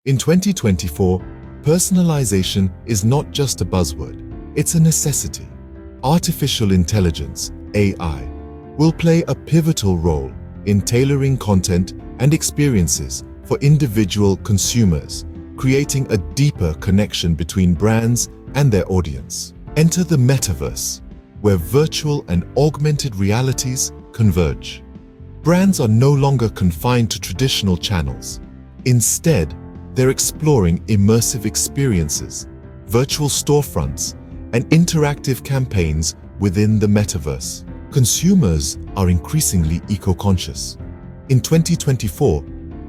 In 2024, personalization is not just a buzzword, it's a necessity. Artificial intelligence, AI, will play a pivotal role in tailoring content and experiences for individual consumers, creating a deeper connection between brands and their audience. Enter the metaverse, where virtual and augmented realities converge. Brands are no longer confined to traditional channels. Instead, they're exploring immersive experiences, virtual storefronts, and interactive campaigns within the metaverse. Consumers are increasingly eco-conscious. In 2024,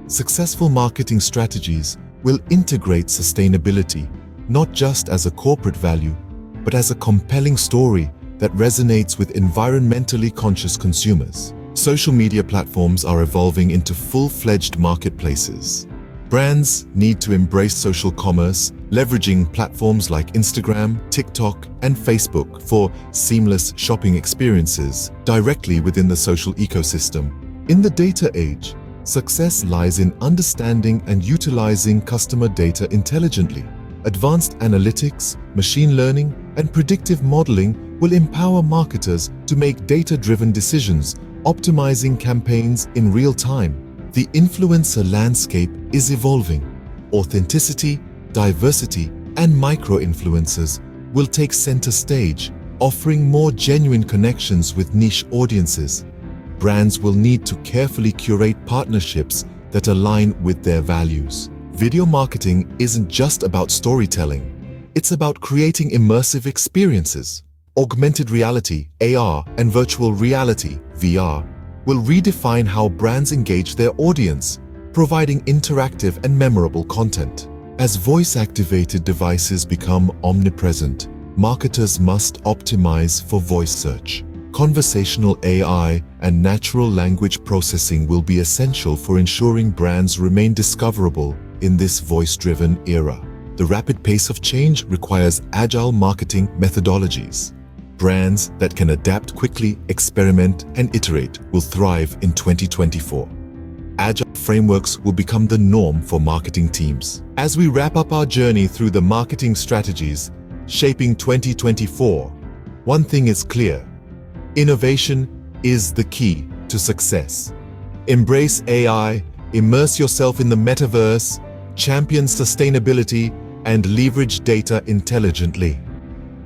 successful marketing strategies will integrate sustainability not just as a corporate value, but as a compelling story that resonates with environmentally conscious consumers. Social media platforms are evolving into full-fledged marketplaces. Brands need to embrace social commerce, leveraging platforms like Instagram, TikTok, and Facebook for seamless shopping experiences directly within the social ecosystem. In the data age, success lies in understanding and utilizing customer data intelligently. Advanced analytics, machine learning, and predictive modeling will empower marketers to make data-driven decisions, optimizing campaigns in real time. The influencer landscape is evolving. Authenticity, diversity, and micro-influencers will take center stage, offering more genuine connections with niche audiences. Brands will need to carefully curate partnerships that align with their values. Video marketing isn't just about storytelling. It's about creating immersive experiences. Augmented reality, AR, and virtual reality, VR, will redefine how brands engage their audience, providing interactive and memorable content. As voice-activated devices become omnipresent, marketers must optimize for voice search. Conversational AI and natural language processing will be essential for ensuring brands remain discoverable in this voice-driven era. The rapid pace of change requires agile marketing methodologies. Brands that can adapt quickly, experiment, and iterate will thrive in 2024. Agile frameworks will become the norm for marketing teams. As we wrap up our journey through the marketing strategies shaping 2024, one thing is clear: innovation is the key to success. Embrace AI, immerse yourself in the metaverse, champion sustainability, and leverage data intelligently.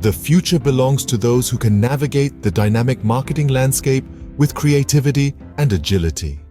The future belongs to those who can navigate the dynamic marketing landscape with creativity and agility.